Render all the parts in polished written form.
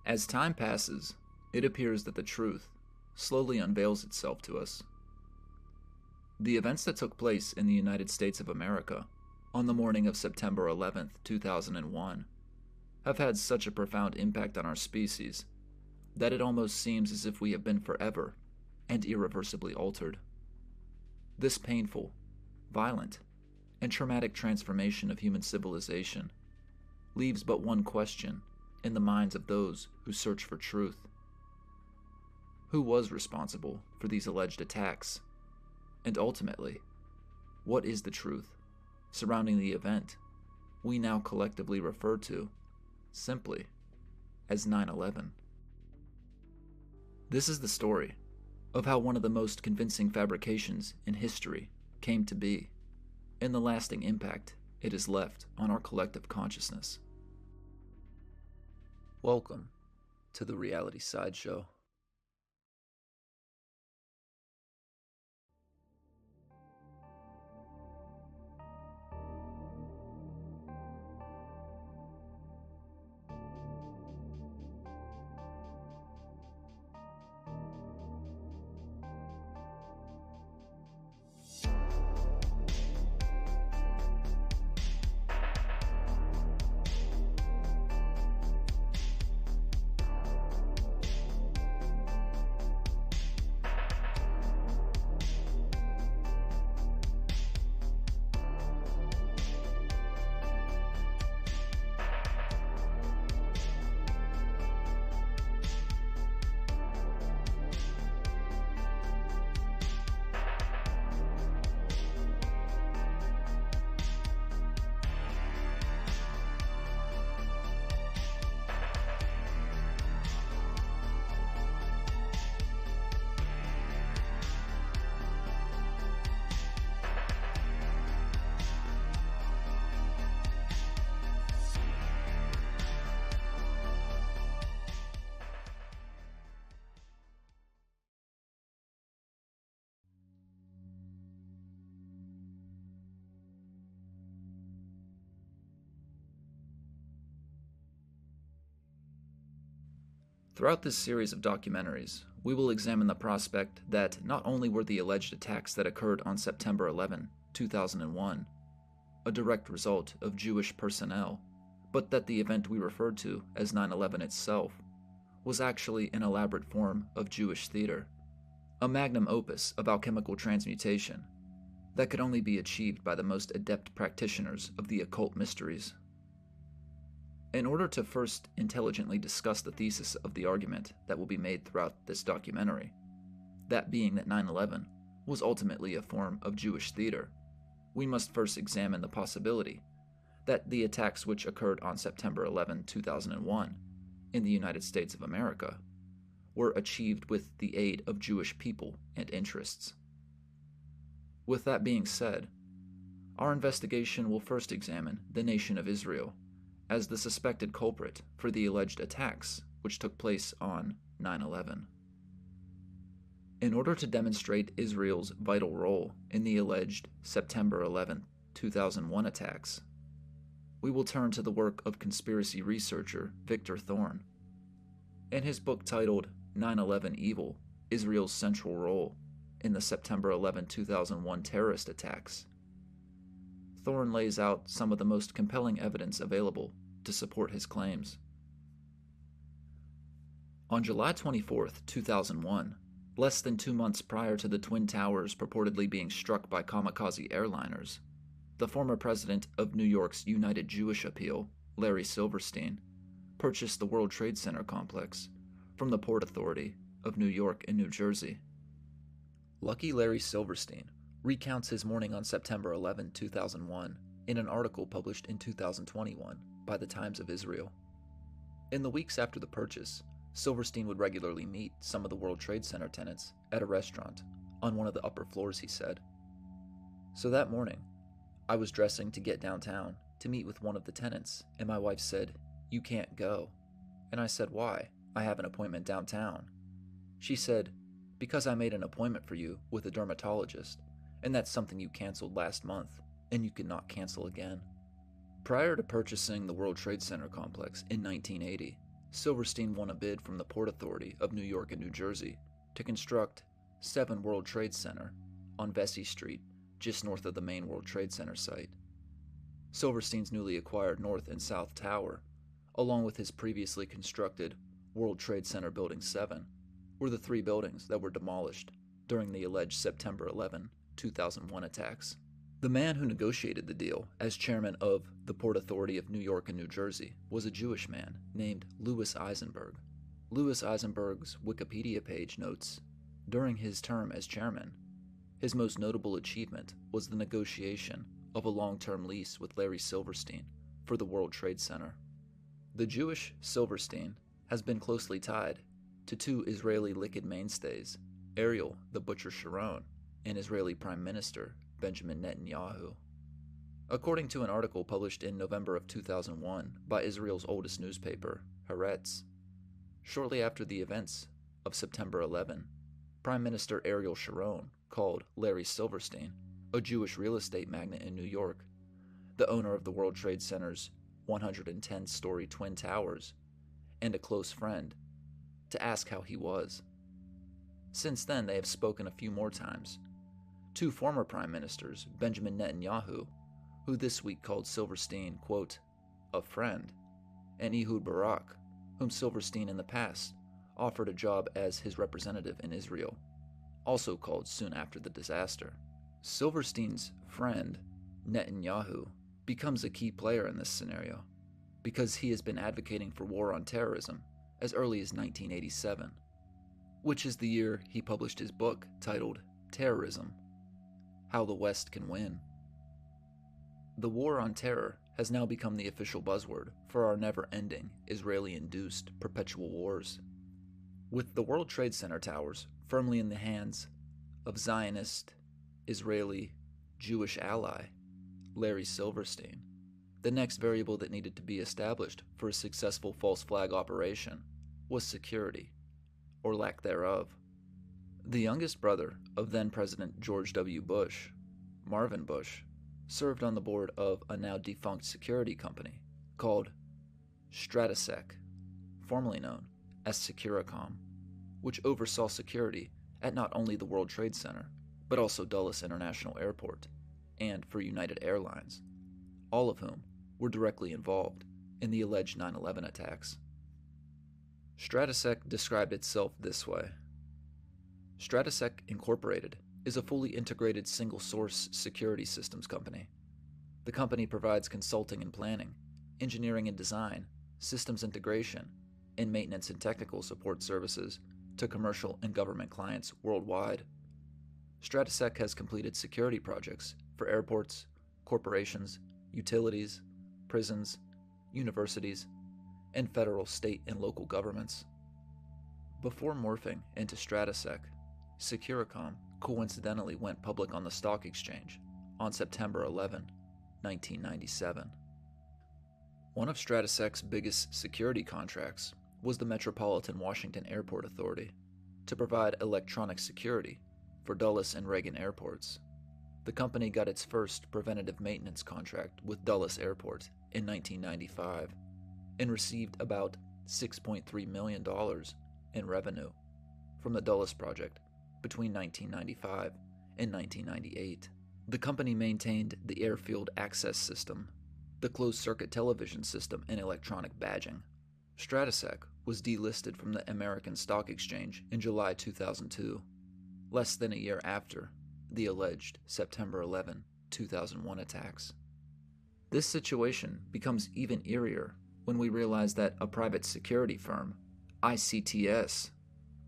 As time passes, it appears that the truth slowly unveils itself to us. The events that took place in the United States of America on the morning of September 11th, 2001, have had such a profound impact on our species that it almost seems as if we have been forever and irreversibly altered. This painful, violent, and traumatic transformation of human civilization leaves but one question in the minds of those who search for truth. Who was responsible for these alleged attacks? And ultimately, what is the truth surrounding the event we now collectively refer to simply as 9/11? This is the story of how one of the most convincing fabrications in history came to be, and the lasting impact it has left on our collective consciousness. Welcome to the Reality Sideshow. Throughout this series of documentaries, we will examine the prospect that not only were the alleged attacks that occurred on September 11, 2001, a direct result of Jewish personnel, but that the event we referred to as 9/11 itself was actually an elaborate form of Jewish theater, a magnum opus of alchemical transmutation that could only be achieved by the most adept practitioners of the occult mysteries. In order to first intelligently discuss the thesis of the argument that will be made throughout this documentary, that being that 9/11 was ultimately a form of Jewish theater, we must first examine the possibility that the attacks which occurred on September 11, 2001, in the United States of America, were achieved with the aid of Jewish people and interests. With that being said, our investigation will first examine the nation of Israel as the suspected culprit for the alleged attacks which took place on 9/11. In order to demonstrate Israel's vital role in the alleged September 11, 2001 attacks, we will turn to the work of conspiracy researcher Victor Thorn. In his book titled 9/11 Evil: Israel's Central Role in the September 11, 2001 Terrorist Attacks, Thorn lays out some of the most compelling evidence available to support his claims. On July 24, 2001, less than 2 months prior to the Twin Towers purportedly being struck by kamikaze airliners, the former president of New York's United Jewish Appeal, Larry Silverstein, purchased the World Trade Center complex from the Port Authority of New York and New Jersey. Lucky Larry Silverstein recounts his morning on September 11, 2001, in an article published in 2021 by the Times of Israel. In the weeks after the purchase, Silverstein would regularly meet some of the World Trade Center tenants at a restaurant on one of the upper floors, he said. So that morning, I was dressing to get downtown to meet with one of the tenants, and my wife said, "You can't go." And I said, "Why? I have an appointment downtown." She said, "Because I made an appointment for you with a dermatologist, and that's something you canceled last month, and you could not cancel again." Prior to purchasing the World Trade Center complex in 1980, Silverstein won a bid from the Port Authority of New York and New Jersey to construct 7 World Trade Center on Vesey Street, just north of the main World Trade Center site. Silverstein's newly acquired North and South Tower, along with his previously constructed World Trade Center Building 7, were the 3 buildings that were demolished during the alleged September 11, 2001 attacks. The man who negotiated the deal as chairman of the Port Authority of New York and New Jersey was a Jewish man named Louis Eisenberg. Louis Eisenberg's Wikipedia page notes, during his term as chairman, his most notable achievement was the negotiation of a long-term lease with Larry Silverstein for the World Trade Center. The Jewish Silverstein has been closely tied to 2 Israeli Likud mainstays, Ariel the Butcher Sharon and Israeli Prime Minister Benjamin Netanyahu. According to an article published in November of 2001 by Israel's oldest newspaper, Haaretz, shortly after the events of September 11, Prime Minister Ariel Sharon called Larry Silverstein, a Jewish real estate magnate in New York, the owner of the World Trade Center's 110-story Twin Towers, and a close friend, to ask how he was. Since then, they have spoken a few more times. 2 former prime ministers, Benjamin Netanyahu, who this week called Silverstein, quote, a friend, and Ehud Barak, whom Silverstein in the past offered a job as his representative in Israel, also called soon after the disaster. Silverstein's friend, Netanyahu, becomes a key player in this scenario because he has been advocating for war on terrorism as early as 1987, which is the year he published his book titled Terrorism: How the West Can Win. The war on terror has now become the official buzzword for our never-ending Israeli-induced perpetual wars. With the World Trade Center towers firmly in the hands of Zionist, Israeli, Jewish ally, Larry Silverstein, the next variable that needed to be established for a successful false flag operation was security, or lack thereof. The youngest brother of then-President George W. Bush, Marvin Bush, served on the board of a now-defunct security company called Stratesec, formerly known as Securicom, which oversaw security at not only the World Trade Center, but also Dulles International Airport, and for United Airlines, all of whom were directly involved in the alleged 9/11 attacks. Stratesec described itself this way. Stratesec Incorporated is a fully integrated single-source security systems company. The company provides consulting and planning, engineering and design, systems integration, and maintenance and technical support services to commercial and government clients worldwide. Stratesec has completed security projects for airports, corporations, utilities, prisons, universities, and federal, state, and local governments. Before morphing into Stratesec, Securicom coincidentally went public on the stock exchange on September 11, 1997. One of Stratesec's biggest security contracts was the Metropolitan Washington Airport Authority to provide electronic security for Dulles and Reagan airports. The company got its first preventative maintenance contract with Dulles Airport in 1995 and received about $6.3 million in revenue from the Dulles project between 1995 and 1998. The company maintained the airfield access system, the closed-circuit television system, and electronic badging. Stratesec was delisted from the American Stock Exchange in July 2002, less than a year after the alleged September 11, 2001 attacks. This situation becomes even eerier when we realize that a private security firm, ICTS,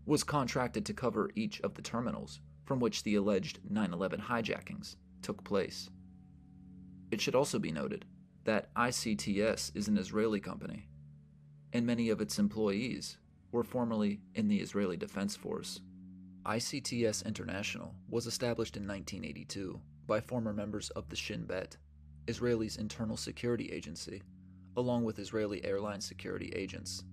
was contracted to cover each of the terminals from which the alleged 9/11 hijackings took place. It should also be noted that ICTS is an Israeli company, and many of its employees were formerly in the Israeli Defense Force. ICTS International was established in 1982 by former members of the Shin Bet, Israel's internal security agency, along with Israeli airline security agents.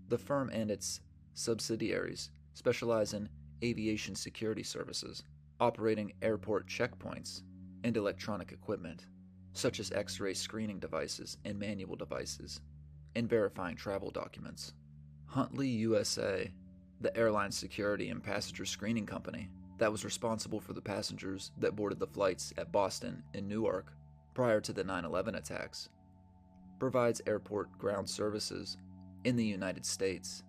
The firm and its subsidiaries specialize in aviation security services, operating airport checkpoints and electronic equipment, such as X-ray screening devices and manual devices, and verifying travel documents. Huntley USA, the airline security and passenger screening company that was responsible for the passengers that boarded the flights at Boston and Newark prior to the 9/11 attacks, provides airport ground services in the United States.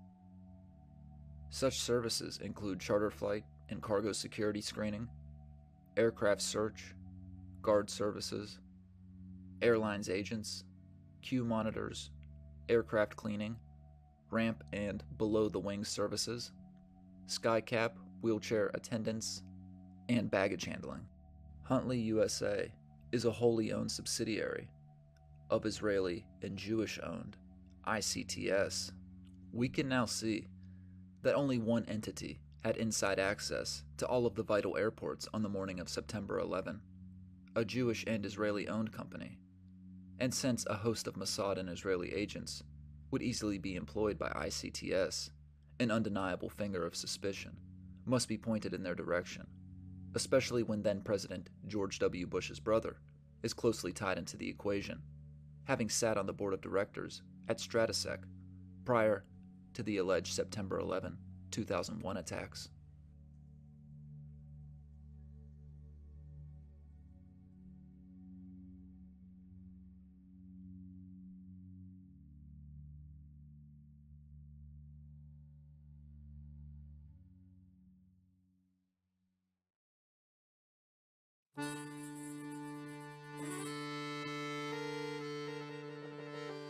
Such services include charter flight and cargo security screening, aircraft search, guard services, airlines agents, queue monitors, aircraft cleaning, ramp and below-the-wing services, skycap, wheelchair attendants, and baggage handling. Huntley USA is a wholly owned subsidiary of Israeli and Jewish-owned ICTS. We can now see that only one entity had inside access to all of the vital airports on the morning of September 11, a Jewish and Israeli-owned company. And since a host of Mossad and Israeli agents would easily be employed by ICTS, an undeniable finger of suspicion must be pointed in their direction, especially when then-President George W. Bush's brother is closely tied into the equation, having sat on the board of directors at Stratesec prior to the alleged September 11, 2001 attacks.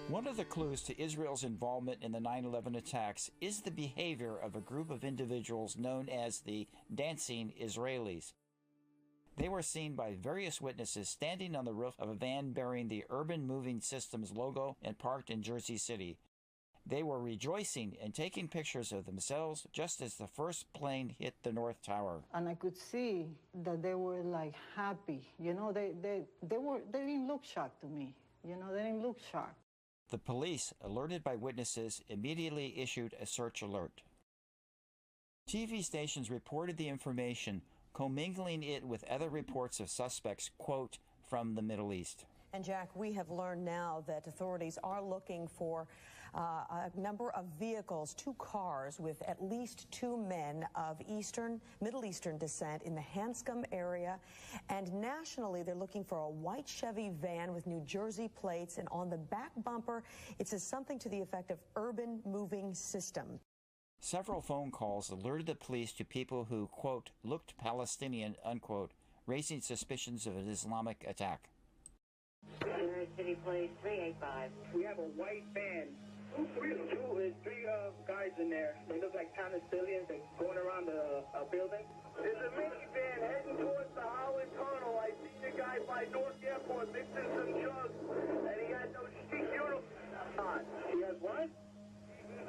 One of the clues to Israel's involvement in the 9/11 attacks is the behavior of a group of individuals known as the Dancing Israelis. They were seen by various witnesses standing on the roof of a van bearing the Urban Moving Systems logo and parked in Jersey City. They were rejoicing and taking pictures of themselves just as the first plane hit the North Tower. And I could see that they were like happy. You know, they didn't look shocked to me. You know, they didn't look shocked. The police, alerted by witnesses, immediately issued a search alert. TV stations reported the information, commingling it with other reports of suspects, quote, from the Middle East. And Jack, we have learned now that authorities are looking for a number of vehicles, 2 cars with at least 2 men of Middle Eastern descent in the Hanscom area. And nationally, they're looking for a white Chevy van with New Jersey plates. And on the back bumper, it says something to the effect of Urban Moving System. Several phone calls alerted the police to people who, quote, looked Palestinian, unquote, raising suspicions of an Islamic attack. City Place 385. We have a white van. Three guys in there. They look like Palestinians. They're going around the building. There's a minivan heading towards the Howard Tunnel. I see the guy by Newark Airport mixing some drugs, and he had no street uniform on. He has what?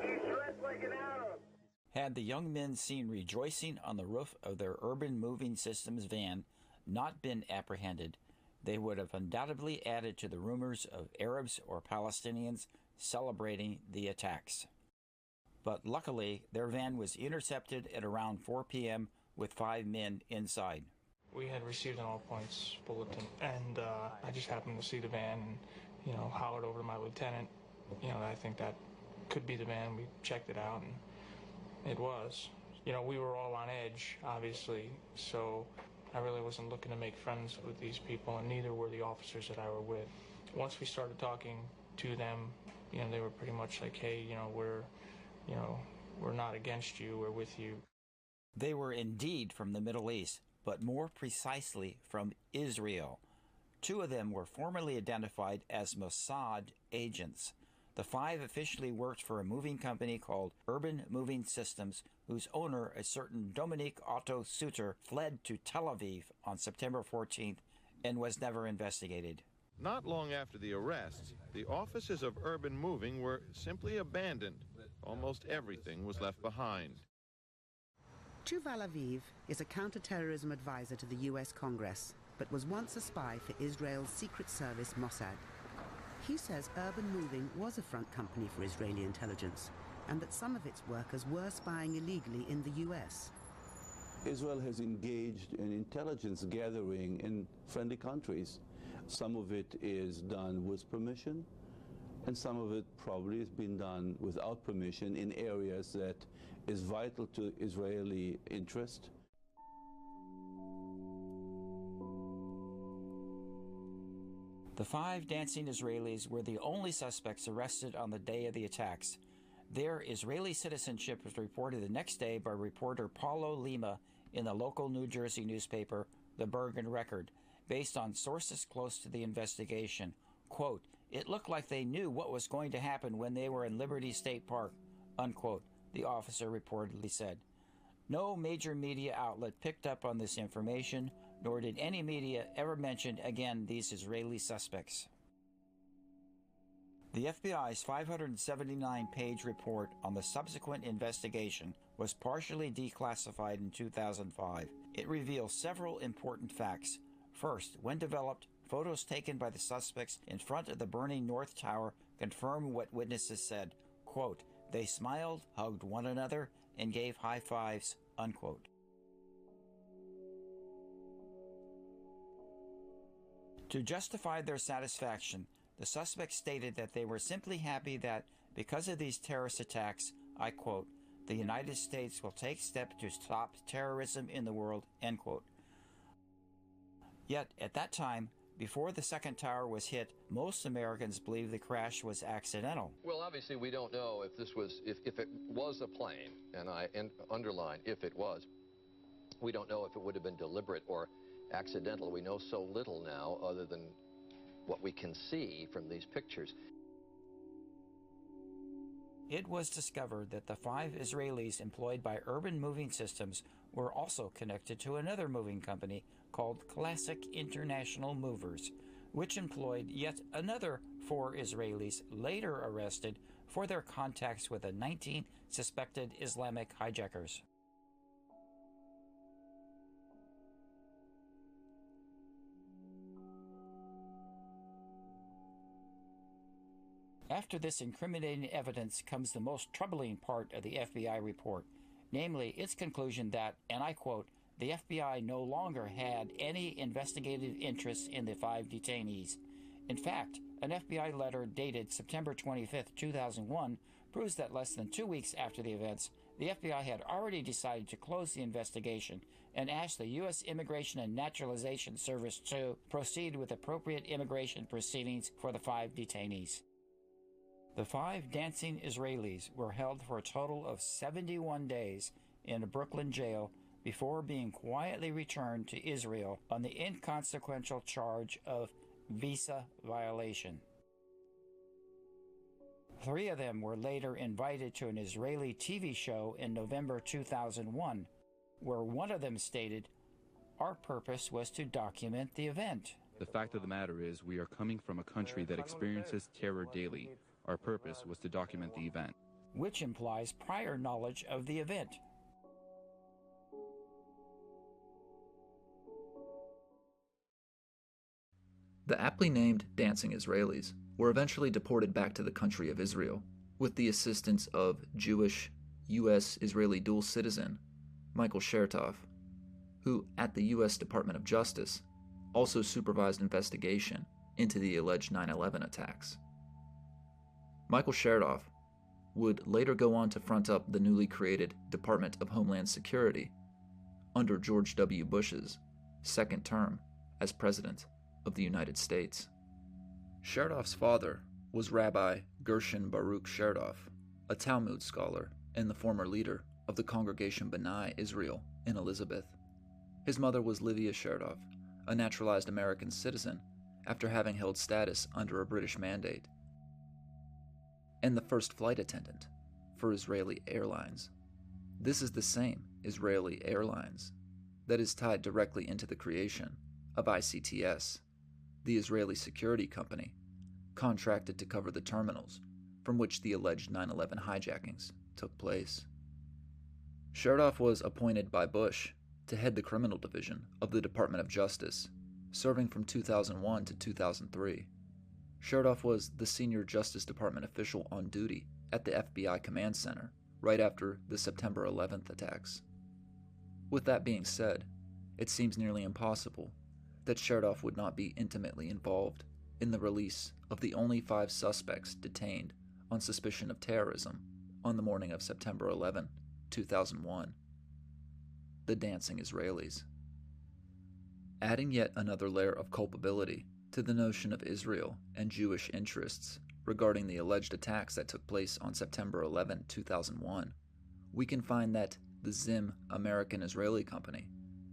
He's dressed like an Arab. Had the young men seen rejoicing on the roof of their Urban Moving Systems van not been apprehended, they would have undoubtedly added to the rumors of Arabs or Palestinians celebrating the attacks. But luckily, their van was intercepted at around 4 p.m. with 5 men inside. We had received an all-points bulletin, and I just happened to see the van and, hollered over to my lieutenant, I think that could be the van. We checked it out, and it was. We were all on edge, obviously, so I really wasn't looking to make friends with these people, and neither were the officers that I were with. Once we started talking to them, they were pretty much like, hey, we're not against you, we're with you. They were indeed from the Middle East, but more precisely from Israel. 2 of them were formally identified as Mossad agents. The 5 officially worked for a moving company called Urban Moving Systems, whose owner, a certain Dominique Otto Suter, fled to Tel Aviv on September 14th and was never investigated. Not long after the arrests, the offices of Urban Moving were simply abandoned. Almost everything was left behind. Tuval Aviv is a counterterrorism advisor to the U.S. Congress, but was once a spy for Israel's secret service Mossad. He says Urban Moving was a front company for Israeli intelligence, and that some of its workers were spying illegally in the U.S. Israel has engaged in intelligence gathering in friendly countries. Some of it is done with permission, and some of it probably has been done without permission in areas that is vital to Israeli interest. The 5 dancing Israelis were the only suspects arrested on the day of the attacks. Their Israeli citizenship was reported the next day by reporter Paulo Lima in the local New Jersey newspaper, The Bergen Record, based on sources close to the investigation. Quote, "It looked like they knew what was going to happen when they were in Liberty State Park," unquote, the officer reportedly said. No major media outlet picked up on this information, nor did any media ever mention again these Israeli suspects. The FBI's 579-page report on the subsequent investigation was partially declassified in 2005. It reveals several important facts. First, when developed, photos taken by the suspects in front of the burning North Tower confirm what witnesses said. Quote, "They smiled, hugged one another, and gave high fives," unquote. To justify their satisfaction, the suspects stated that they were simply happy that, because of these terrorist attacks, I quote, "the United States will take steps to stop terrorism in the world," end quote. Yet, at that time, before the second tower was hit, most Americans believed the crash was accidental. Well, obviously, we don't know if this was, if it was a plane, and I underline if it was. We don't know if it would have been deliberate or accidental. We know so little now other than what we can see from these pictures. It was discovered that the 5 Israelis employed by Urban Moving Systems were also connected to another moving company called Classic International Movers, which employed yet another 4 Israelis later arrested for their contacts with the 19 suspected Islamic hijackers. After this incriminating evidence comes the most troubling part of the FBI report, namely its conclusion that, and I quote, "the FBI no longer had any investigative interest in the 5 detainees." In fact, an FBI letter dated September 25, 2001 proves that less than 2 weeks after the events, the FBI had already decided to close the investigation and asked the U.S. Immigration and Naturalization Service to proceed with appropriate immigration proceedings for the 5 detainees. The 5 dancing Israelis were held for a total of 71 days in a Brooklyn jail before being quietly returned to Israel on the inconsequential charge of visa violation. 3 of them were later invited to an Israeli TV show in November 2001, where one of them stated, "Our purpose was to document the event." The fact of the matter is, we are coming from a country that experiences terror daily. Our purpose was to document the event. Which implies prior knowledge of the event. The aptly named Dancing Israelis were eventually deported back to the country of Israel with the assistance of Jewish U.S.-Israeli dual citizen Michael Chertoff, who, at the U.S. Department of Justice, also supervised investigation into the alleged 9/11 attacks. Michael Chertoff would later go on to front up the newly created Department of Homeland Security under George W. Bush's second term as President of the United States. Chertoff's father was Rabbi Gershon Baruch Chertoff, a Talmud scholar and the former leader of the Congregation B'nai Israel in Elizabeth. His mother was Livia Chertoff, a naturalized American citizen after having held status under a British mandate, and the first flight attendant for Israeli Airlines. This is the same Israeli Airlines that is tied directly into the creation of ICTS, the Israeli security company contracted to cover the terminals from which the alleged 9/11 hijackings took place. Chertoff was appointed by Bush to head the criminal division of the Department of Justice, serving from 2001 to 2003. Chertoff was the senior Justice Department official on duty at the FBI Command Center right after the September 11th attacks. With that being said, it seems nearly impossible that Chertoff would not be intimately involved in the release of the only 5 suspects detained on suspicion of terrorism on the morning of September 11, 2001. The dancing Israelis. Adding yet another layer of culpability to the notion of Israel and Jewish interests regarding the alleged attacks that took place on September 11, 2001, we can find that the Zim American-Israeli Company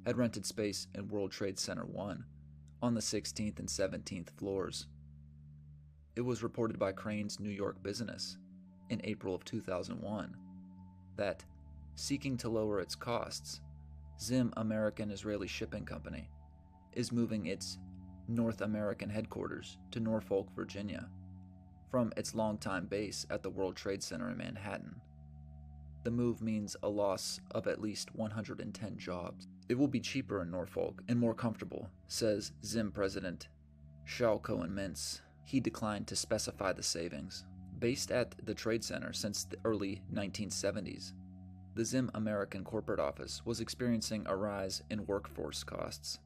had rented space in World Trade Center 1 on the 16th and 17th floors. It was reported by Crane's New York Business in April of 2001 that, seeking to lower its costs, Zim American-Israeli Shipping Company is moving its North American headquarters to Norfolk, Virginia, from its longtime base at the World Trade Center in Manhattan. The move means a loss of at least 110 jobs. It will be cheaper in Norfolk and more comfortable, says Zim president Shaul Cohen-Mintz. He declined to specify the savings. Based at the Trade Center since the early 1970s, the Zim American corporate office was experiencing a rise in workforce costs.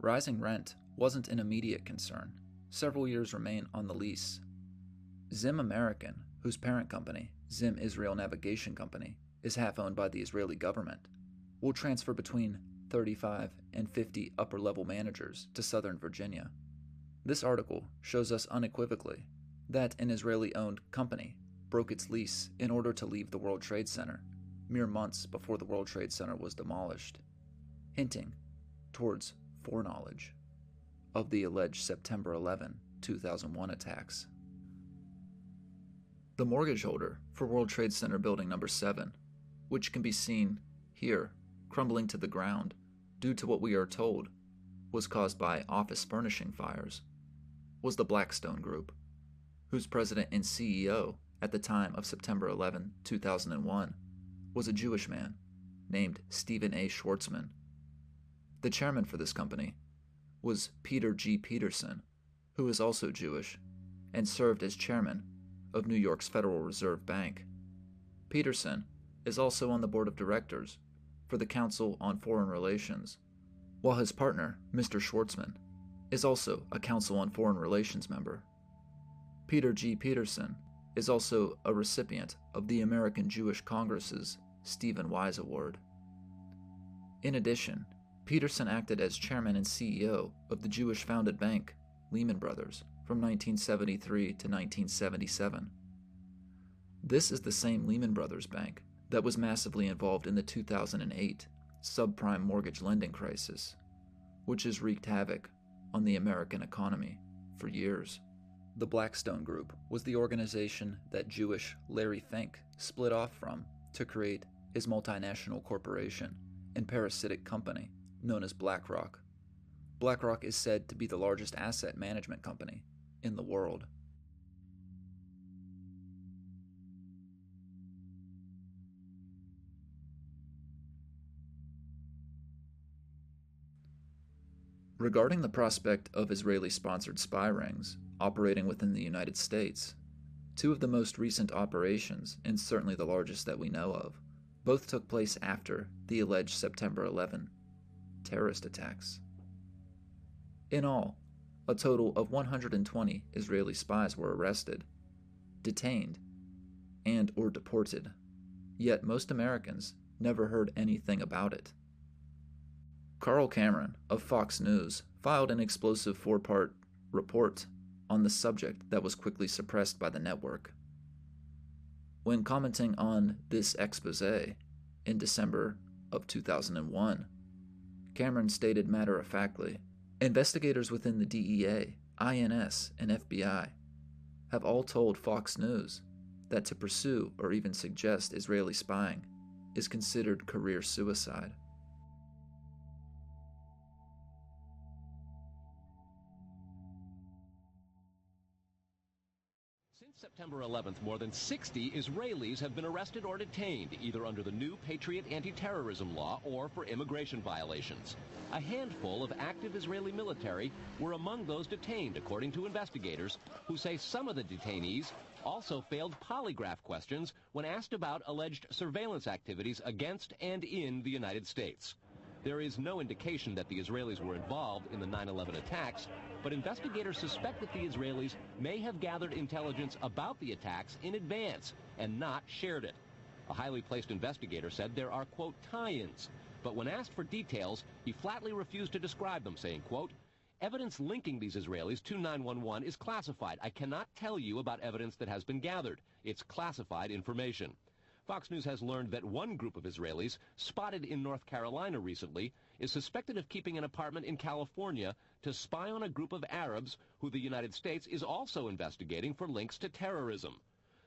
Rising rent wasn't an immediate concern. Several years remain on the lease. Zim American, whose parent company, Zim Israel Navigation Company, is half owned by the Israeli government, will transfer between 35 and 50 upper-level managers to Southern Virginia. This article shows us unequivocally that an Israeli-owned company broke its lease in order to leave the World Trade Center mere months before the World Trade Center was demolished, hinting towards foreknowledge of the alleged September 11, 2001 attacks. The mortgage holder for World Trade Center Building Number 7, which can be seen here crumbling to the ground due to what we are told was caused by office furnishing fires, was the Blackstone Group, whose president and CEO at the time of September 11, 2001, was a Jewish man named Stephen A. Schwartzman. The chairman for this company was Peter G. Peterson, who is also Jewish and served as chairman of New York's Federal Reserve Bank. Peterson is also on the board of directors for the Council on Foreign Relations, while his partner, Mr. Schwartzman, is also a Council on Foreign Relations member. Peter G. Peterson is also a recipient of the American Jewish Congress's Stephen Wise Award. In addition, Peterson acted as chairman and CEO of the Jewish-founded bank, Lehman Brothers, from 1973 to 1977. This is the same Lehman Brothers bank that was massively involved in the 2008 subprime mortgage lending crisis, which has wreaked havoc on the American economy for years. The Blackstone Group was the organization that Jewish Larry Fink split off from to create his multinational corporation and parasitic company known as BlackRock. BlackRock is said to be the largest asset management company in the world. Regarding the prospect of Israeli-sponsored spy rings operating within the United States, 2 of the most recent operations, and certainly the largest that we know of, both took place after the alleged September 11 terrorist attacks. In all, a total of 120 Israeli spies were arrested, detained, and/or deported, yet most Americans never heard anything about it. Carl Cameron of Fox News filed an explosive 4-part report on the subject that was quickly suppressed by the network. When commenting on this expose in December of 2001, Cameron stated matter-of-factly, "Investigators within the DEA, INS, and FBI have all told Fox News that to pursue or even suggest Israeli spying is considered career suicide." September 11th, more than 60 Israelis have been arrested or detained, either under the new Patriot anti-terrorism law or for immigration violations. A handful of active Israeli military were among those detained, according to investigators, who say some of the detainees also failed polygraph questions when asked about alleged surveillance activities against and in the United States. There is no indication that the Israelis were involved in the 9/11 attacks, but investigators suspect that the Israelis may have gathered intelligence about the attacks in advance and not shared it. A highly placed investigator said there are, quote, tie-ins, but when asked for details, he flatly refused to describe them, saying, quote, evidence linking these Israelis to 9/11 is classified. I cannot tell you about evidence that has been gathered. It's classified information. Fox News has learned that one group of Israelis, spotted in North Carolina recently, is suspected of keeping an apartment in California to spy on a group of Arabs who the United States is also investigating for links to terrorism.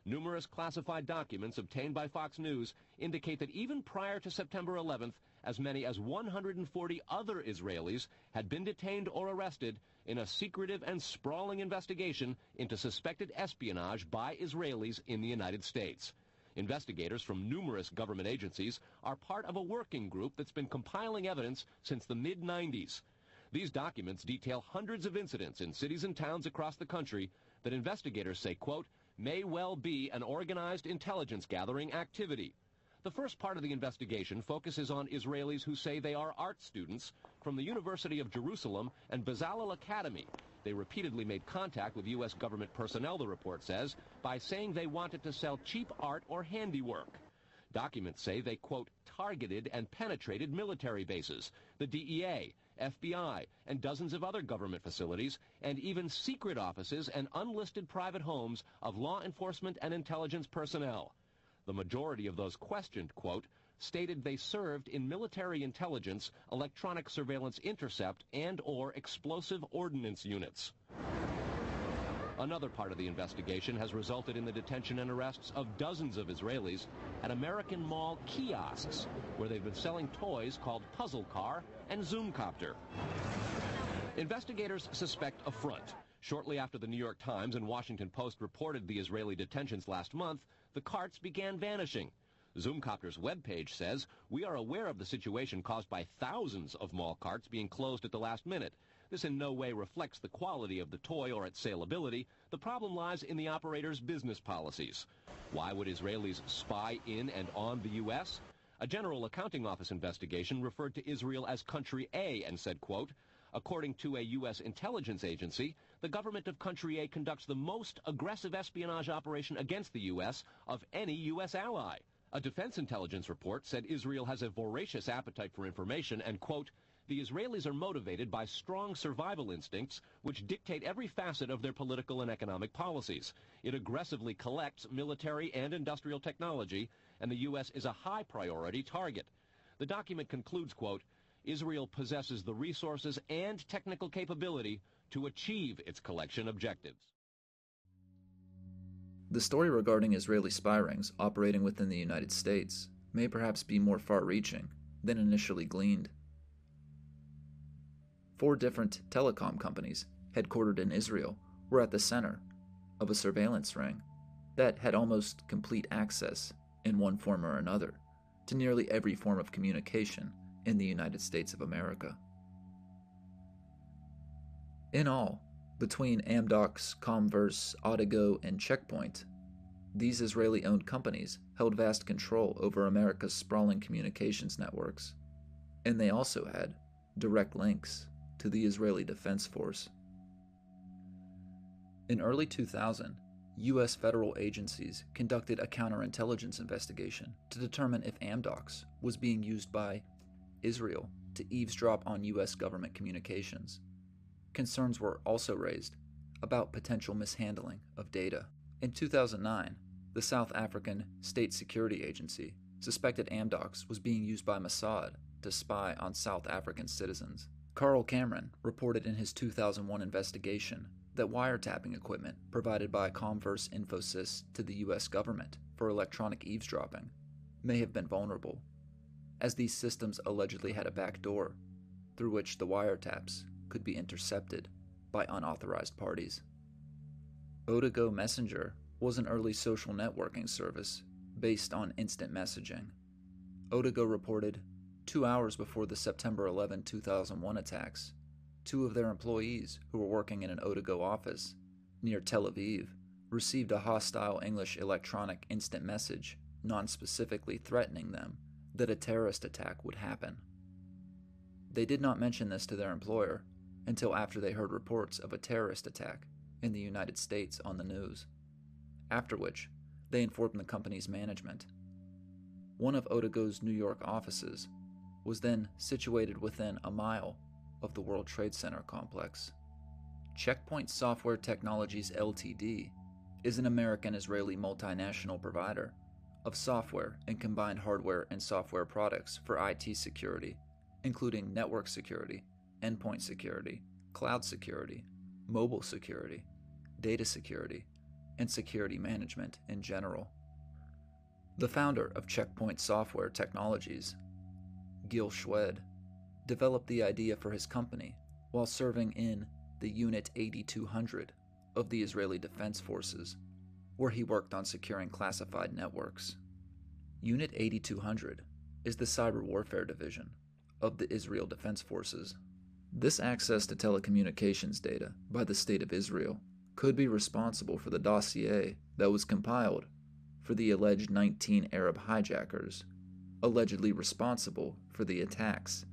Numerous classified documents obtained by Fox News indicate that even prior to September 11th, as many as 140 other Israelis had been detained or arrested in a secretive and sprawling investigation into suspected espionage by Israelis in the United States. Investigators from numerous government agencies are part of a working group that's been compiling evidence since the mid-90s. These documents detail hundreds of incidents in cities and towns across the country that investigators say, quote, may well be an organized intelligence gathering activity. The first part of the investigation focuses on Israelis who say they are art students from the University of Jerusalem and Bezalel Academy. They repeatedly made contact with U.S. government personnel, the report says, by saying they wanted to sell cheap art or handiwork. Documents say they, quote, targeted and penetrated military bases, the DEA, FBI, and dozens of other government facilities, and even secret offices and unlisted private homes of law enforcement and intelligence personnel. The majority of those questioned, quote, stated they served in military intelligence, electronic surveillance intercept, and/or explosive ordnance units. Another part of the investigation has resulted in the detention and arrests of dozens of Israelis at American Mall kiosks, where they've been selling toys called Puzzle Car and Zoomcopter. Investigators suspect a front. Shortly after the New York Times and Washington Post reported the Israeli detentions last month, the carts began vanishing. Zoomcopter's webpage says, we are aware of the situation caused by thousands of mall carts being closed at the last minute. This in no way reflects the quality of the toy or its saleability. The problem lies in the operator's business policies. Why would Israelis spy in and on the U.S.? A General Accounting Office investigation referred to Israel as Country A and said, quote, according to a U.S. intelligence agency, the government of Country A conducts the most aggressive espionage operation against the U.S. of any U.S. ally. A defense intelligence report said Israel has a voracious appetite for information and, quote, the Israelis are motivated by strong survival instincts which dictate every facet of their political and economic policies. It aggressively collects military and industrial technology, and the U.S. is a high priority target. The document concludes, quote, Israel possesses the resources and technical capability to achieve its collection objectives. The story regarding Israeli spy rings operating within the United States may perhaps be more far-reaching than initially gleaned. 4 different telecom companies headquartered in Israel were at the center of a surveillance ring that had almost complete access, in one form or another, to nearly every form of communication in the United States of America. In all, between Amdocs, Comverse, Audigo, and Checkpoint, these Israeli-owned companies held vast control over America's sprawling communications networks, and they also had direct links to the Israeli Defense Force. In early 2000, U.S. federal agencies conducted a counterintelligence investigation to determine if Amdocs was being used by Israel to eavesdrop on U.S. government communications. Concerns were also raised about potential mishandling of data. In 2009, the South African State Security Agency suspected Amdocs was being used by Mossad to spy on South African citizens. Carl Cameron reported in his 2001 investigation that wiretapping equipment provided by Comverse Infosys to the U.S. government for electronic eavesdropping may have been vulnerable, as these systems allegedly had a back door through which the wiretaps could be intercepted by unauthorized parties. Audigo Messenger was an early social networking service based on instant messaging. Audigo reported 2 hours before the September 11, 2001 attacks, 2 of their employees who were working in an Audigo office near Tel Aviv received a hostile English electronic instant message non-specifically threatening them that a terrorist attack would happen. They did not mention this to their employer until after they heard reports of a terrorist attack in the United States on the news, after which they informed the company's management. One of Otago's New York offices was then situated within a mile of the World Trade Center complex. Checkpoint Software Technologies Ltd. is an American-Israeli multinational provider of software and combined hardware and software products for IT security, including network security, endpoint security, cloud security, mobile security, data security, and security management in general. The founder of Checkpoint Software Technologies, Gil Shwed, developed the idea for his company while serving in the Unit 8200 of the Israeli Defense Forces, where he worked on securing classified networks. Unit 8200 is the cyber warfare division of the Israel Defense Forces. This access to telecommunications data by the State of Israel could be responsible for the dossier that was compiled for the alleged 19 Arab hijackers, allegedly responsible for the attacks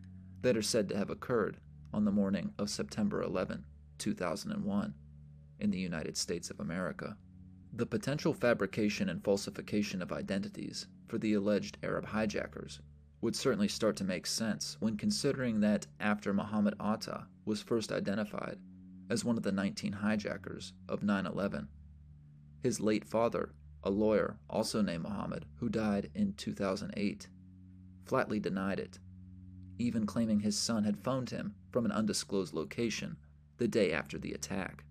that are said to have occurred on the morning of September 11, 2001, in the United States of America. The potential fabrication and falsification of identities for the alleged Arab hijackers would certainly start to make sense when considering that after Mohammed Atta was first identified as one of the 19 hijackers of 9/11, his late father, a lawyer also named Mohammed, who died in 2008, flatly denied it, even claiming his son had phoned him from an undisclosed location the day after the attack.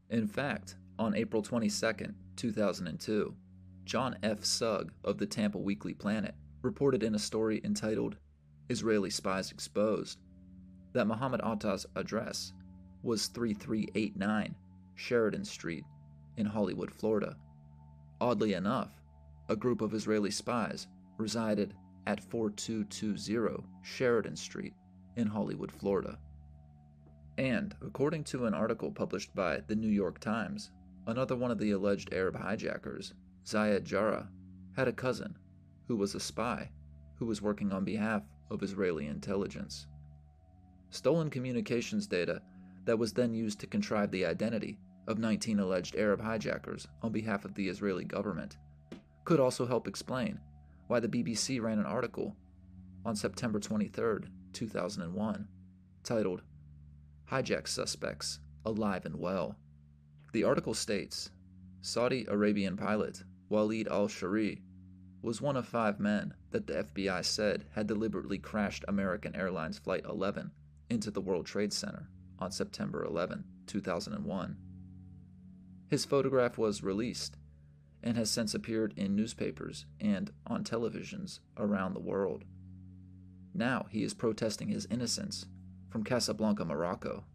In fact, on April 22, 2002, John F. Sugg of the Tampa Weekly Planet reported in a story entitled "Israeli Spies Exposed" that Mohammed Atta's address was 3389 Sheridan Street in Hollywood, Florida. Oddly enough, a group of Israeli spies resided at 4220 Sheridan Street in Hollywood, Florida. And, according to an article published by the New York Times, another one of the alleged Arab hijackers, Zayed Jarrah, had a cousin who was a spy who was working on behalf of Israeli intelligence. Stolen communications data that was then used to contrive the identity of 19 alleged Arab hijackers on behalf of the Israeli government could also help explain why the BBC ran an article on September 23, 2001, titled "Hijack Suspects Alive and Well." The article states, Saudi Arabian pilot Walid al-Shari was one of 5 men that the FBI said had deliberately crashed American Airlines Flight 11 into the World Trade Center on September 11, 2001. His photograph was released and has since appeared in newspapers and on televisions around the world. Now he is protesting his innocence from Casablanca, Morocco.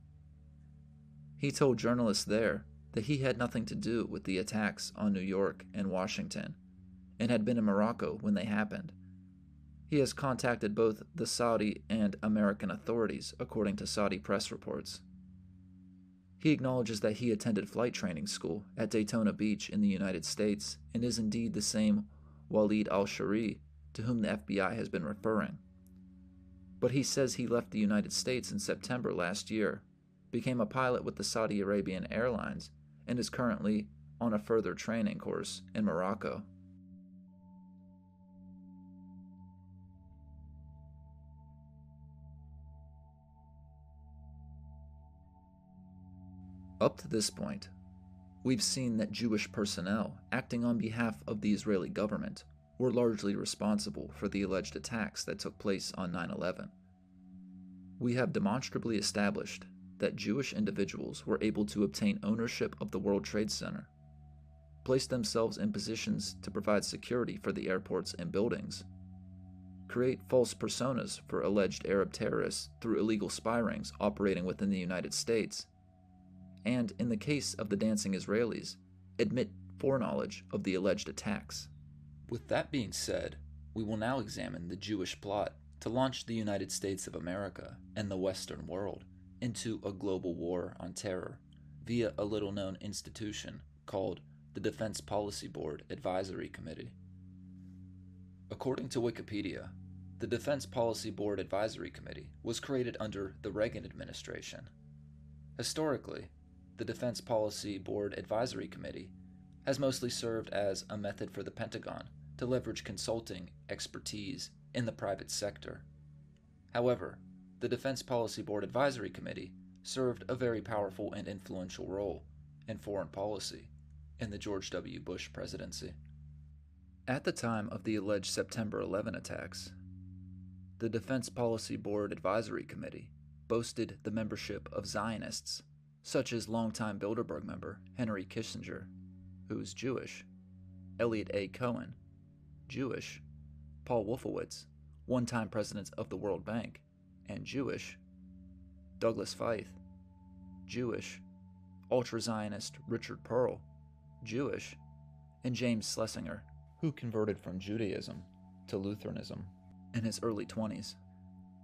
He told journalists there that he had nothing to do with the attacks on New York and Washington and had been in Morocco when they happened. He has contacted both the Saudi and American authorities, according to Saudi press reports. He acknowledges that he attended flight training school at Daytona Beach in the United States and is indeed the same Walid al-Shari to whom the FBI has been referring. But he says he left the United States in September last year, became a pilot with the Saudi Arabian Airlines, and is currently on a further training course in Morocco. Up to this point, we've seen that Jewish personnel acting on behalf of the Israeli government were largely responsible for the alleged attacks that took place on 9/11. We have demonstrably established that Jewish individuals were able to obtain ownership of the World Trade Center, place themselves in positions to provide security for the airports and buildings, create false personas for alleged Arab terrorists through illegal spy rings operating within the United States, and, in the case of the dancing Israelis, admit foreknowledge of the alleged attacks. With that being said, we will now examine the Jewish plot to launch the United States of America and the Western world into a global war on terror via a little-known institution called the Defense Policy Board Advisory Committee. According to Wikipedia, The Defense Policy Board Advisory Committee was created under the Reagan administration. Historically, the Defense Policy Board Advisory Committee has mostly served as a method for the Pentagon to leverage consulting expertise in the private sector. However, the Defense Policy Board Advisory Committee served a very powerful and influential role in foreign policy in the George W. Bush presidency. At the time of the alleged September 11 attacks, the Defense Policy Board Advisory Committee boasted the membership of Zionists, such as longtime Bilderberg member Henry Kissinger, who is Jewish, Elliot A. Cohen, Jewish, Paul Wolfowitz, one-time president of the World Bank, and Jewish, Douglas Feith, Jewish, ultra-Zionist Richard Pearl, Jewish, and James Schlesinger, who converted from Judaism to Lutheranism in his early 20s.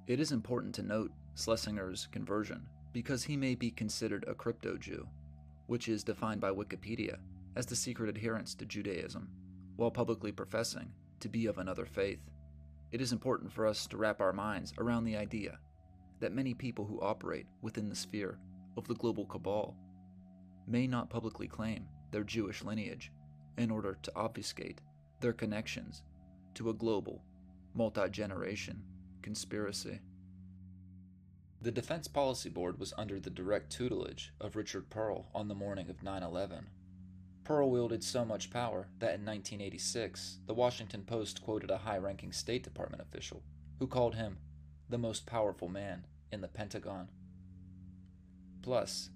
It is important to note Schlesinger's conversion because he may be considered a crypto-Jew, which is defined by Wikipedia as the secret adherence to Judaism, while publicly professing to be of another faith. It is important for us to wrap our minds around the idea that many people who operate within the sphere of the global cabal may not publicly claim their Jewish lineage in order to obfuscate their connections to a global, multi-generation conspiracy. The Defense Policy Board was under the direct tutelage of Richard Pearl on the morning of 9/11. Pearl wielded so much power that in 1986, the Washington Post quoted a high-ranking State Department official who called him the most powerful man in the Pentagon. Plus,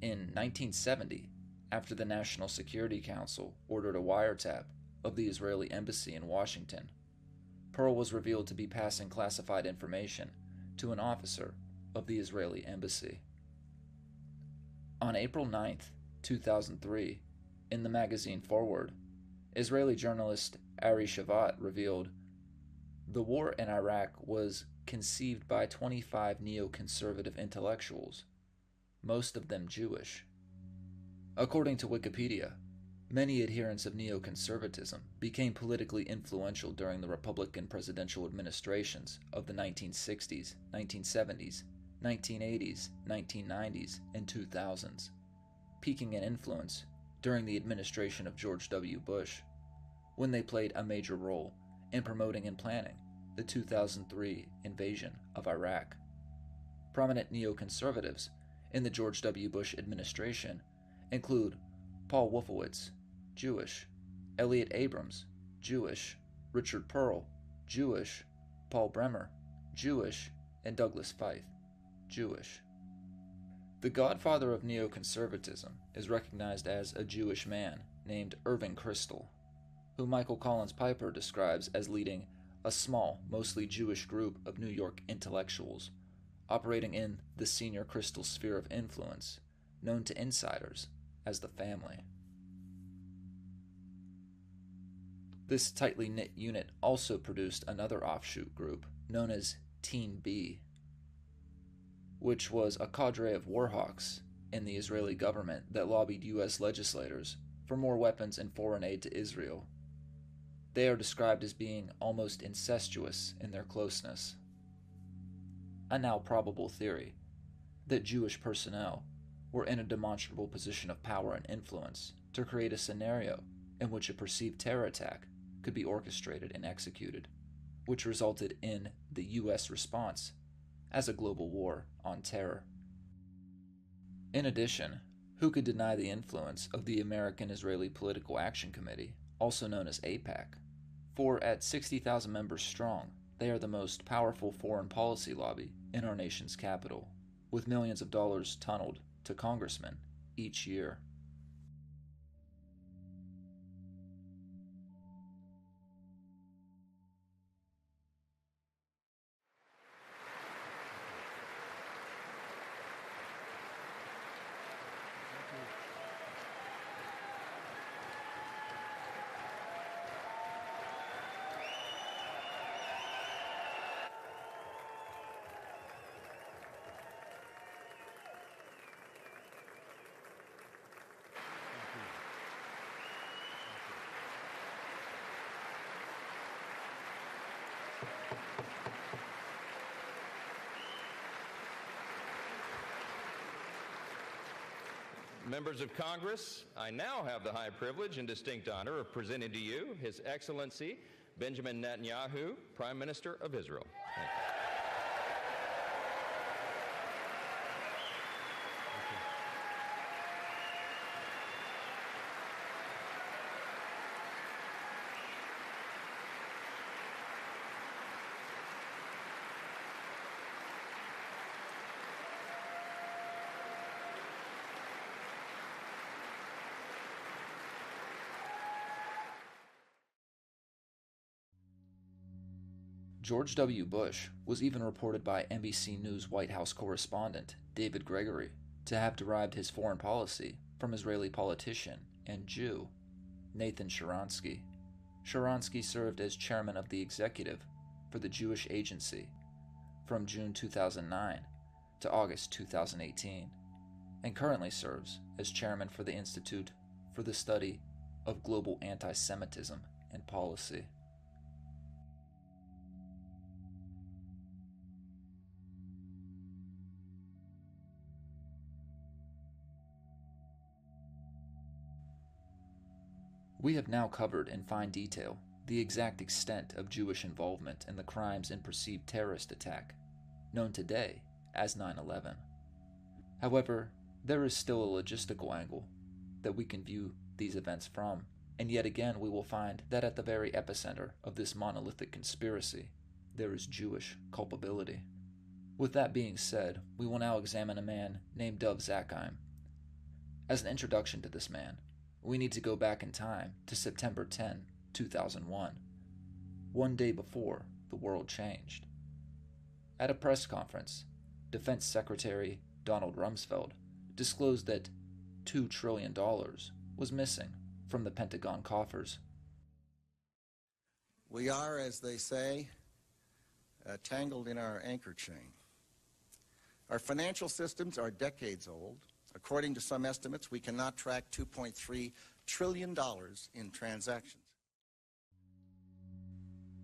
in 1970, after the National Security Council ordered a wiretap of the Israeli embassy in Washington, Pearl was revealed to be passing classified information to an officer of the Israeli embassy. On April 9, 2003, in the magazine Forward, Israeli journalist Ari Shavat revealed, "The war in Iraq was conceived by 25 neoconservative intellectuals, most of them Jewish." According to Wikipedia, many adherents of neoconservatism became politically influential during the Republican presidential administrations of the 1960s, 1970s, 1980s, 1990s, and 2000s, peaking in influence during the administration of George W. Bush, when they played a major role in promoting and planning the 2003 invasion of Iraq. Prominent neoconservatives in the George W. Bush administration include Paul Wolfowitz, Jewish, Elliot Abrams, Jewish, Richard Pearl, Jewish, Paul Bremer, Jewish, and Douglas Feith, Jewish. The godfather of neoconservatism is recognized as a Jewish man named Irving Kristol, who Michael Collins Piper describes as leading a small, mostly Jewish group of New York intellectuals operating in the senior Kristol sphere of influence, known to insiders as the family. This tightly knit unit also produced another offshoot group known as Team B, which was a cadre of warhawks in the Israeli government that lobbied U.S. legislators for more weapons and foreign aid to Israel. They are described as being almost incestuous in their closeness. A now probable theory that Jewish personnel were in a demonstrable position of power and influence to create a scenario in which a perceived terror attack could be orchestrated and executed, which resulted in the U.S. response as a global war on terror. In addition, who could deny the influence of the American-Israeli Political Action Committee, also known as AIPAC? For at 60,000 members strong, they are the most powerful foreign policy lobby in our nation's capital, with millions of dollars tunneled to congressmen each year. Members of Congress, I now have the high privilege and distinct honor of presenting to you His Excellency Benjamin Netanyahu, Prime Minister of Israel. Thank you. George W. Bush was even reported by NBC News White House correspondent David Gregory to have derived his foreign policy from Israeli politician and Jew Nathan Sharansky. Sharansky served as chairman of the executive for the Jewish Agency from June 2009 to August 2018, and currently serves as chairman for the Institute for the Study of Global Anti-Semitism and Policy. We have now covered in fine detail the exact extent of Jewish involvement in the crimes and perceived terrorist attack, known today as 9/11. However, there is still a logistical angle that we can view these events from, and yet again we will find that at the very epicenter of this monolithic conspiracy, there is Jewish culpability. With that being said, we will now examine a man named Dov Zakheim. As an introduction to this man, we need to go back in time to September 10, 2001, one day before the world changed. At a press conference, Defense Secretary Donald Rumsfeld disclosed that $2 trillion was missing from the Pentagon coffers. We are, as they say, tangled in our anchor chain. Our financial systems are decades old. According to some estimates, we cannot track $2.3 trillion in transactions.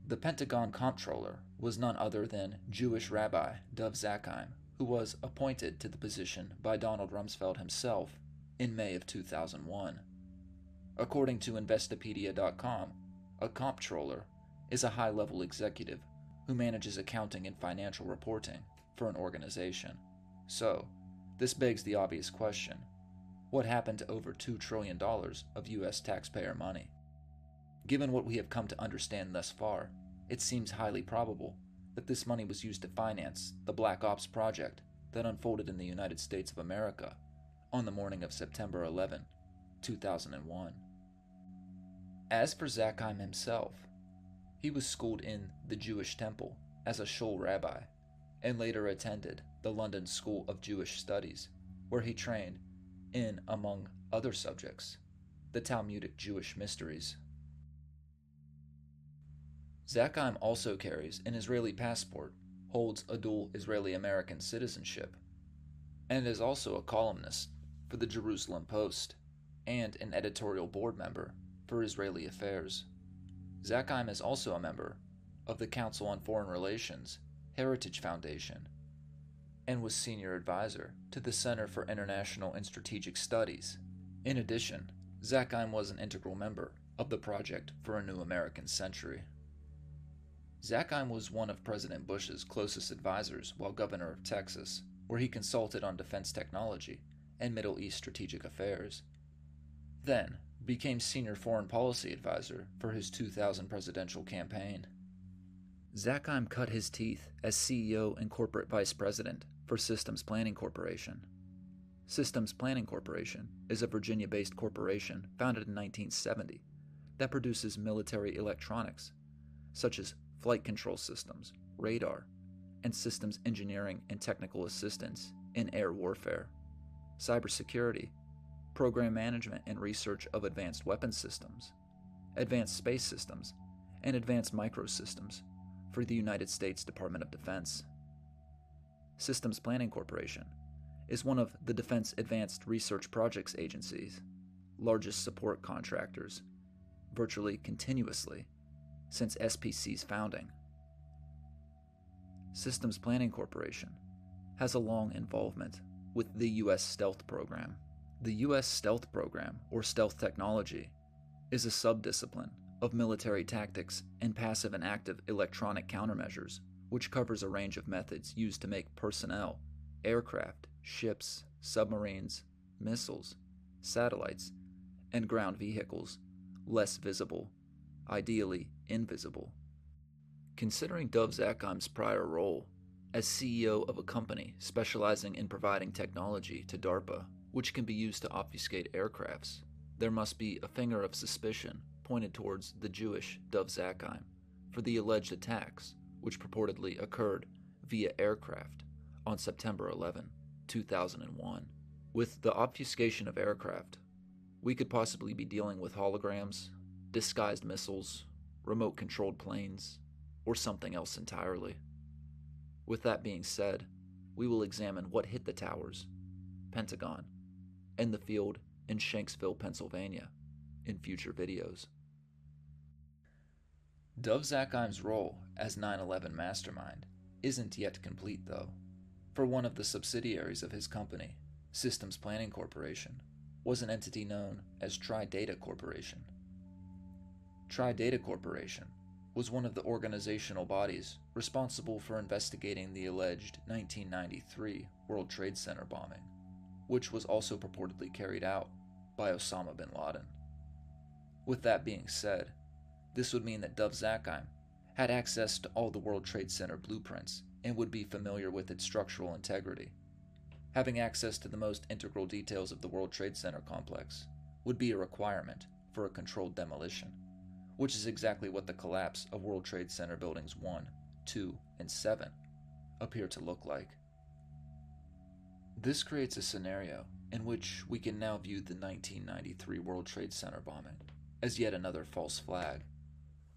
The Pentagon comptroller was none other than Jewish Rabbi Dov Zakheim, who was appointed to the position by Donald Rumsfeld himself in May of 2001. According to Investopedia.com, a comptroller is a high-level executive who manages accounting and financial reporting for an organization. So, this begs the obvious question: what happened to over $2 trillion of U.S. taxpayer money? Given what we have come to understand thus far, it seems highly probable that this money was used to finance the Black Ops project that unfolded in the United States of America on the morning of September 11, 2001. As for Zakheim himself, he was schooled in the Jewish Temple as a shul rabbi, and later attended the London School of Jewish Studies, where he trained in, among other subjects, the Talmudic Jewish mysteries. Zakheim also carries an Israeli passport, holds a dual Israeli-American citizenship, and is also a columnist for the Jerusalem Post and an editorial board member for Israeli Affairs. Zakheim is also a member of the Council on Foreign Relations Heritage Foundation, and was senior advisor to the Center for International and Strategic Studies. In addition, Zakheim was an integral member of the Project for a New American Century. Zakheim was one of President Bush's closest advisors while governor of Texas, where he consulted on defense technology and Middle East strategic affairs. Then became senior foreign policy advisor for his 2000 presidential campaign. Zakheim cut his teeth as CEO and corporate vice president for Systems Planning Corporation. Systems Planning Corporation is a Virginia-based corporation founded in 1970 that produces military electronics, such as flight control systems, radar, and systems engineering and technical assistance in air warfare, cybersecurity, program management and research of advanced weapon systems, advanced space systems, and advanced microsystems for the United States Department of Defense. Systems Planning Corporation is one of the Defense Advanced Research Projects Agency's largest support contractors, virtually continuously since SPC's founding. Systems Planning Corporation has a long involvement with the U.S. stealth program, The U.S. stealth program, or stealth technology, is a subdiscipline of military tactics and passive and active electronic countermeasures, which covers a range of methods used to make personnel, aircraft, ships, submarines, missiles, satellites, and ground vehicles less visible, ideally invisible. Considering Dov Zakheim's prior role as CEO of a company specializing in providing technology to DARPA, which can be used to obfuscate aircrafts, there must be a finger of suspicion pointed towards the Jewish Dov Zakheim for the alleged attacks which purportedly occurred via aircraft on September 11, 2001. With the obfuscation of aircraft, we could possibly be dealing with holograms, disguised missiles, remote-controlled planes, or something else entirely. With that being said, we will examine what hit the towers, Pentagon, and the field in Shanksville, Pennsylvania, in future videos. Dov Zakheim's role as 9/11 mastermind isn't yet complete, though, for one of the subsidiaries of his company, Systems Planning Corporation, was an entity known as Tri-Data Corporation. Tri-Data Corporation was one of the organizational bodies responsible for investigating the alleged 1993 World Trade Center bombing, which was also purportedly carried out by Osama bin Laden. With that being said, this would mean that Dov Zakheim had access to all the World Trade Center blueprints and would be familiar with its structural integrity. Having access to the most integral details of the World Trade Center complex would be a requirement for a controlled demolition, which is exactly what the collapse of World Trade Center Buildings 1, 2, and 7 appear to look like. This creates a scenario in which we can now view the 1993 World Trade Center bombing as yet another false flag,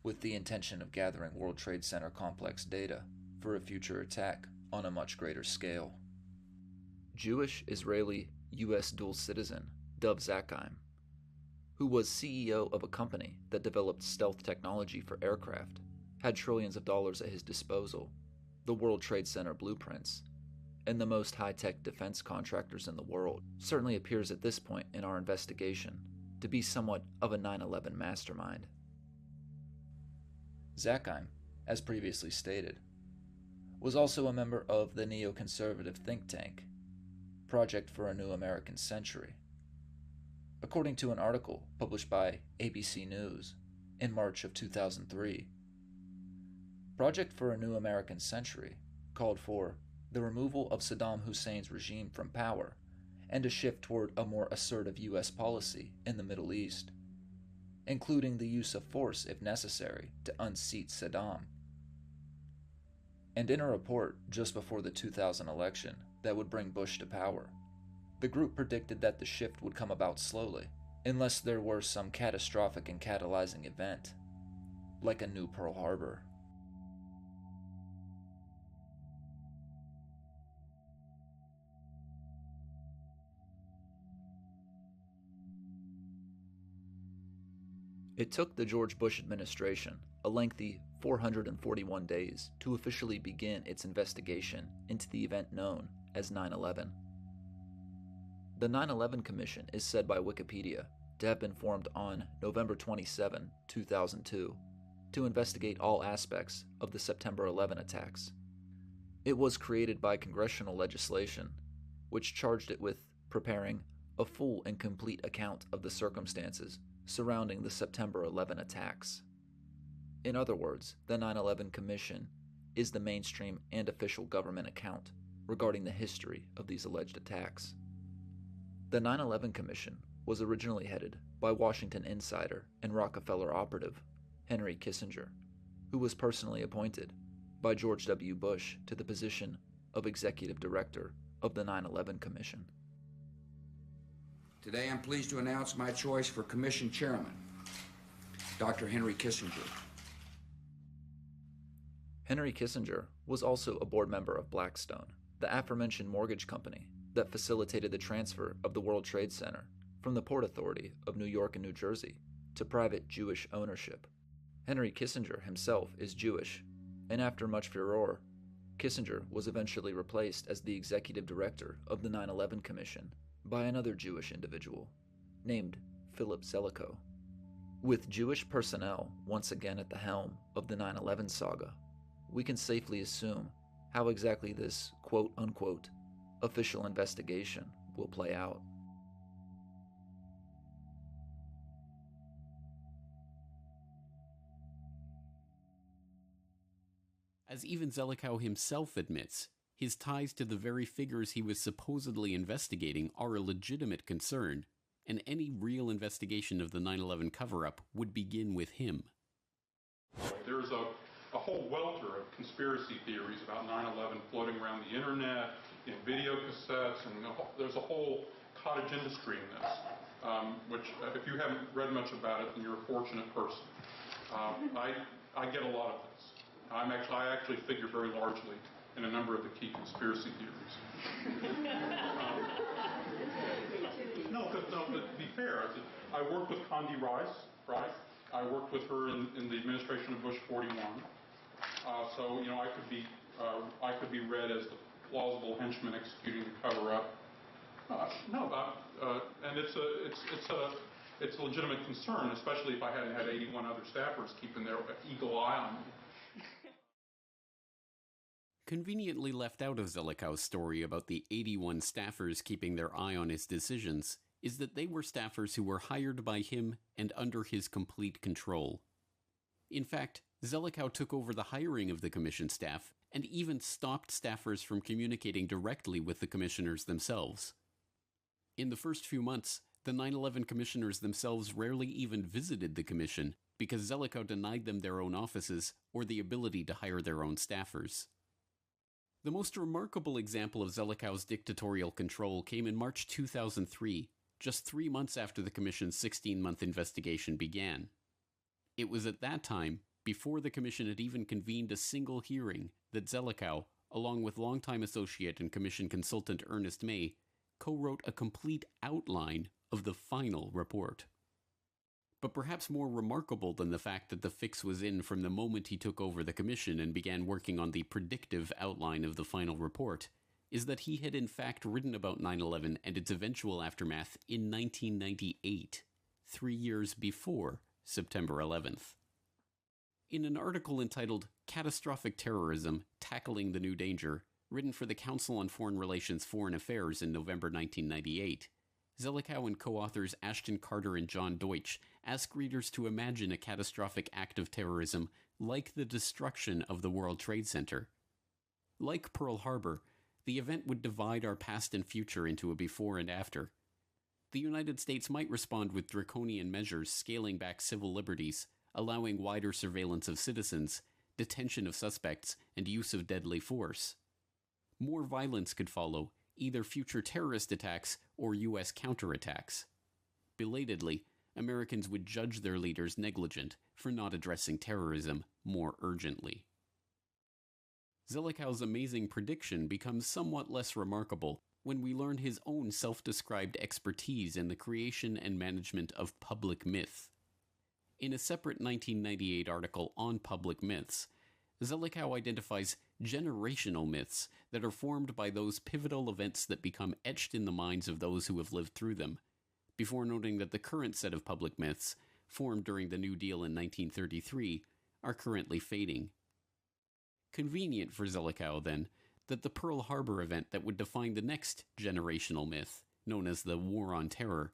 with the intention of gathering World Trade Center complex data for a future attack on a much greater scale. Jewish, Israeli, U.S. dual citizen Dov Zakheim, who was CEO of a company that developed stealth technology for aircraft, had trillions of dollars at his disposal, the World Trade Center blueprints, and the most high-tech defense contractors in the world, certainly appears at this point in our investigation to be somewhat of a 9/11 mastermind. Zakheim, as previously stated, was also a member of the neoconservative think tank, Project for a New American Century. According to an article published by ABC News in March of 2003, Project for a New American Century called for the removal of Saddam Hussein's regime from power and a shift toward a more assertive U.S. policy in the Middle East, including the use of force if necessary to unseat Saddam. And in a report just before the 2000 election that would bring Bush to power, the group predicted that the shift would come about slowly, unless there were some catastrophic and catalyzing event, like a new Pearl Harbor. It took the George Bush administration a lengthy 441 days to officially begin its investigation into the event known as 9/11. The 9/11 Commission is said by Wikipedia to have been formed on November 27, 2002, to investigate all aspects of the September 11 attacks. It was created by congressional legislation, which charged it with preparing a full and complete account of the circumstances surrounding the September 11 attacks. In other words, the 9/11 Commission is the mainstream and official government account regarding the history of these alleged attacks. The 9/11 Commission was originally headed by Washington insider and Rockefeller operative Henry Kissinger, who was personally appointed by George W. Bush to the position of Executive Director of the 9/11 Commission. Today I'm pleased to announce my choice for Commission Chairman, Dr. Henry Kissinger. Henry Kissinger was also a board member of Blackstone, the aforementioned mortgage company that facilitated the transfer of the World Trade Center from the Port Authority of New York and New Jersey to private Jewish ownership. Henry Kissinger himself is Jewish, and after much furore, Kissinger was eventually replaced as the executive director of the 9/11 Commission by another Jewish individual named Philip Zelikow. With Jewish personnel once again at the helm of the 9/11 saga, we can safely assume how exactly this quote-unquote official investigation will play out. As even Zelikow himself admits, his ties to the very figures he was supposedly investigating are a legitimate concern, and any real investigation of the 9/11 cover-up would begin with him. There's a whole welter of conspiracy theories about 9/11 floating around the internet, in video cassettes, and there's a whole cottage industry in this, which if you haven't read much about it, then you're a fortunate person. I get a lot of this. I actually figure very largely in a number of the key conspiracy theories. No, but to be fair, I worked with Condi Rice, right? I worked with her in the administration of Bush 41. So I could be read as the plausible henchman executing the cover-up. And it's a legitimate concern, especially if I hadn't had 81 other staffers keeping their eagle eye on me. Conveniently left out of Zelikow's story about the 81 staffers keeping their eye on his decisions is that they were staffers who were hired by him and under his complete control. In fact, Zelikow took over the hiring of the commission staff and even stopped staffers from communicating directly with the commissioners themselves. In the first few months, the 9/11 commissioners themselves rarely even visited the commission because Zelikow denied them their own offices or the ability to hire their own staffers. The most remarkable example of Zelikow's dictatorial control came in March 2003, just 3 months after the Commission's 16-month investigation began. It was at that time, before the Commission had even convened a single hearing, that Zelikow, along with longtime associate and Commission consultant Ernest May, co-wrote a complete outline of the final report. But perhaps more remarkable than the fact that the fix was in from the moment he took over the commission and began working on the predictive outline of the final report, is that he had in fact written about 9/11 and its eventual aftermath in 1998, 3 years before September 11th. In an article entitled Catastrophic Terrorism, Tackling the New Danger, written for the Council on Foreign Relations Foreign Affairs in November 1998, Zelikow and co-authors Ashton Carter and John Deutsch ask readers to imagine a catastrophic act of terrorism like the destruction of the World Trade Center. Like Pearl Harbor, the event would divide our past and future into a before and after. The United States might respond with draconian measures scaling back civil liberties, allowing wider surveillance of citizens, detention of suspects, and use of deadly force. More violence could follow, either future terrorist attacks or U.S. counterattacks. Belatedly, Americans would judge their leaders negligent for not addressing terrorism more urgently. Zelikow's amazing prediction becomes somewhat less remarkable when we learn his own self-described expertise in the creation and management of public myth. In a separate 1998 article on public myths, Zelikow identifies generational myths that are formed by those pivotal events that become etched in the minds of those who have lived through them, before noting that the current set of public myths, formed during the New Deal in 1933, are currently fading. Convenient for Zelikow, then, that the Pearl Harbor event that would define the next generational myth, known as the War on Terror,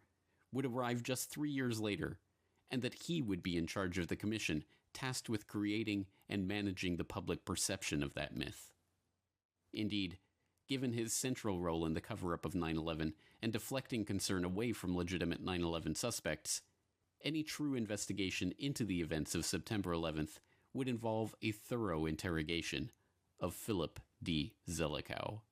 would arrive just 3 years later, and that he would be in charge of the commission tasked with creating and managing the public perception of that myth. Indeed, given his central role in the cover-up of 9/11 and deflecting concern away from legitimate 9/11 suspects, any true investigation into the events of September 11th would involve a thorough interrogation of Philip D. Zelikow.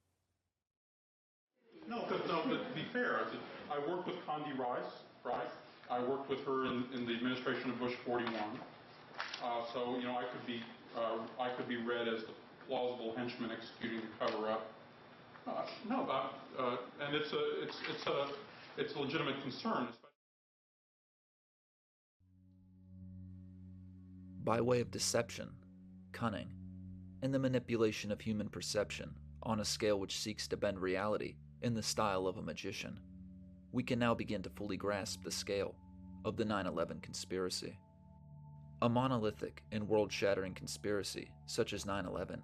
No, but to be fair, I worked with Condi Rice, right? I worked with her in the administration of Bush 41. So I could be read as the plausible henchman executing the cover-up. And it's a legitimate concern. By way of deception, cunning, and the manipulation of human perception on a scale which seeks to bend reality in the style of a magician, we can now begin to fully grasp the scale of the 9/11 conspiracy. A monolithic and world-shattering conspiracy such as 9/11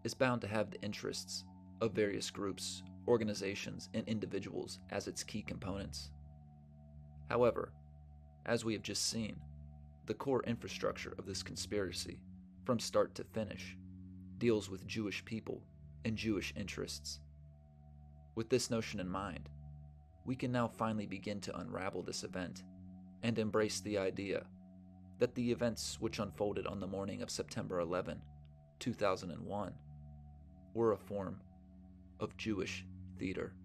is bound to have the interests of various groups, organizations, and individuals as its key components. However, as we have just seen, the core infrastructure of this conspiracy, from start to finish, deals with Jewish people and Jewish interests. With this notion in mind, we can now finally begin to unravel this event and embrace the idea that the events which unfolded on the morning of September 11, 2001, were a form of Jewish theater.